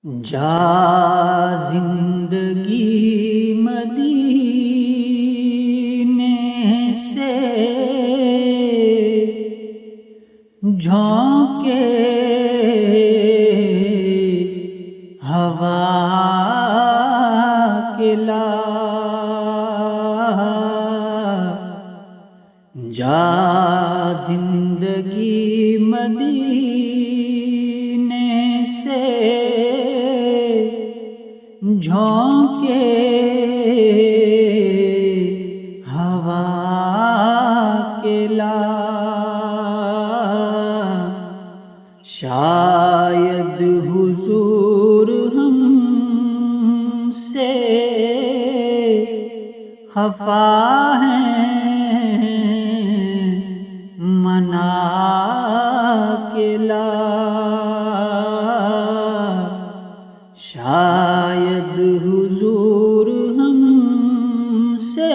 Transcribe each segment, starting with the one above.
جا زندگی مدینے سے جھونکے ہوا کے لا، جا زندگی مدینے سے جھونکے ہوا کے لا، شاید حضور ہم سے خفا ہیں منا کے لا، شاید حضور ہم سے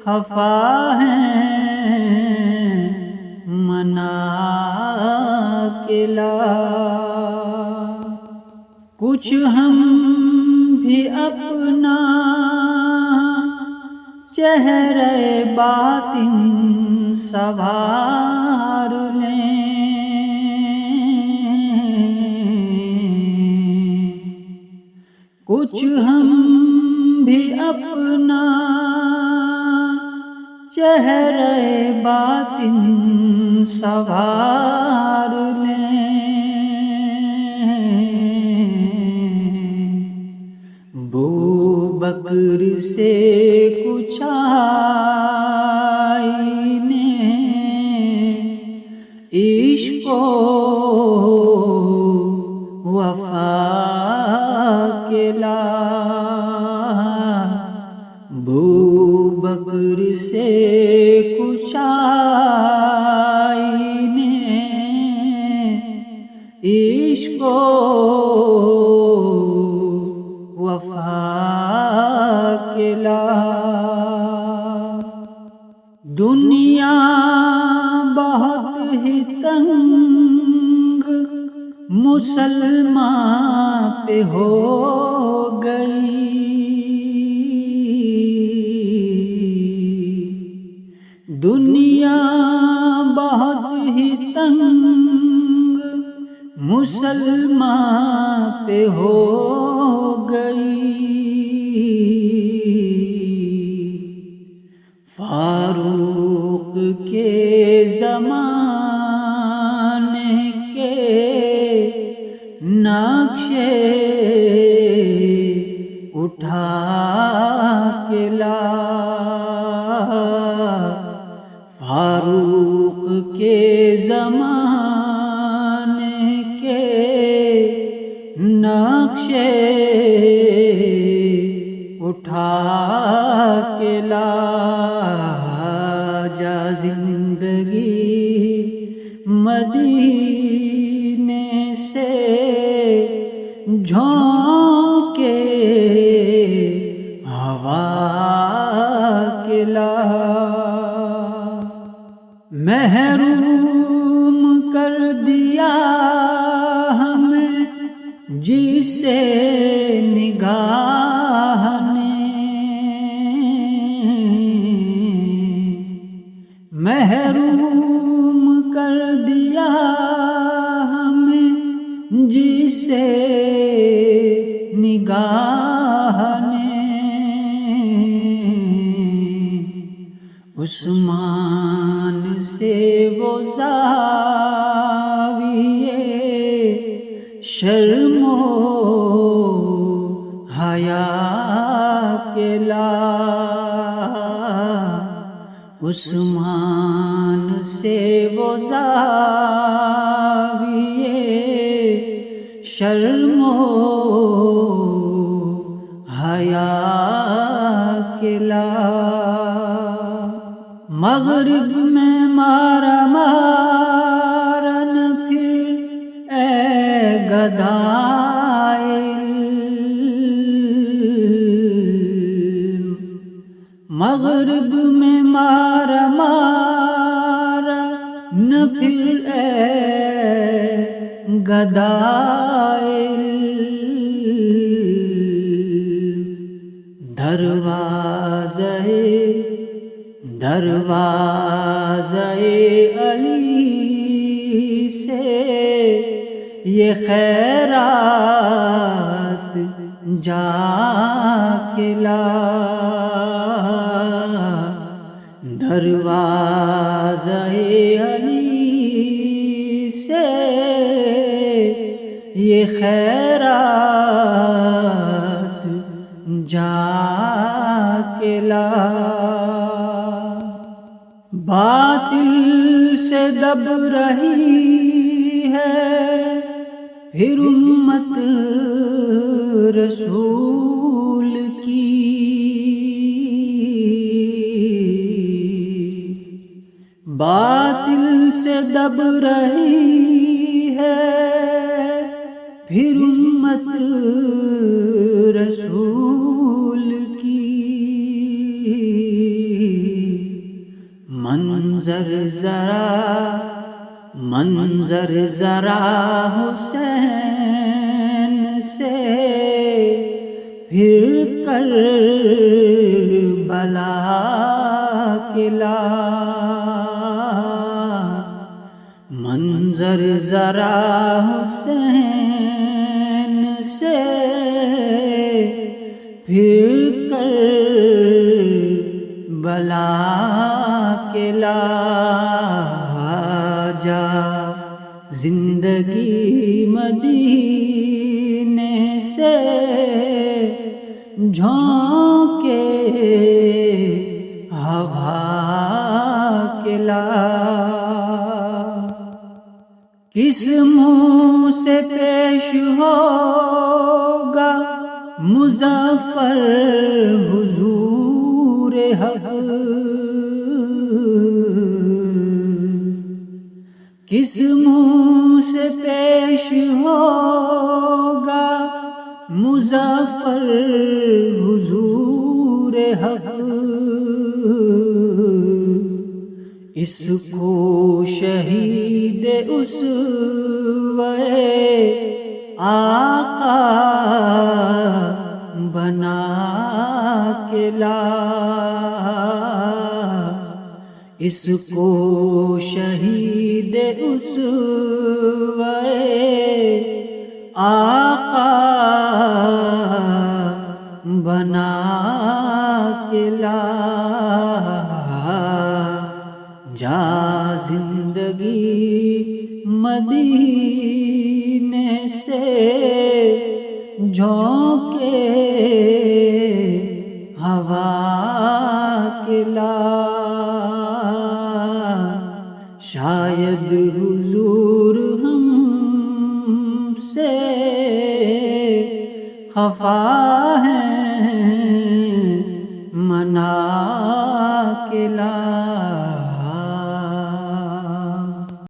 خفا ہیں منا کے لا، کچھ ہم بھی اپنا چہرے باطن سنوار لیں، کچھ ہم بھی اپنا چہرے باطن سنوار لیں، بکر سے کچھ آئینے عشق و وفا کے لا، بکر سے کچھ آئینے عشق و وفا کے لا، دنیا بہت ہی تنگ مسلمان پہ ہو گئی، دنیا بہت ہی تنگ مسلمان پہ ہو گئی، فاروق کے زمانے کے نقشے اٹھا کے لا، فاروق کے زمانے کے نقشے اٹھا کے لا، جا زندگی مدینے سے جھونکے ہوا کے لا، محروم کر دیا ہمیں جسے نگاہ نے، محروم کر دیا ہمیں جسے نگاہ نے، عثمان سے وہ زاویے شرم و حیا کے لا، عثمان سے وہ زاویے شرم و حیا کے لا، مغرب میں مارا مارن پھر اے گدائے علم، مغرب میں مارا مارا نہ پھر اے گدائے دروازے علی سے یہ خیرات جا کے لا، دروازے علی سے یہ خیرات جا کے لا۔ باطل سے دب رہی ہے پھر امت رسول کی، باطل سے دب رہی ہے پھر امت رسول کی، منظر ذرا حسین سے پھر کربلا کے لا، منظر ذرا حسین سے پھر کربلا کے لا۔ جا زندگی مدینے سے جھونکے ہوا کے لا، کس منہ سے پیش ہوگا مظفر حضور حق، کس منہ سے پیش ہوگا مظفر حضور حق، اس کو شہید اسوہ آقا بنا کے لا، اس کو شہید اسوہ آقا بنا کے لا۔ جا زندگی مدینے سے جھونکے ہوا کے لا، شاید حضور ہم سے خفا ہیں منا کے لا۔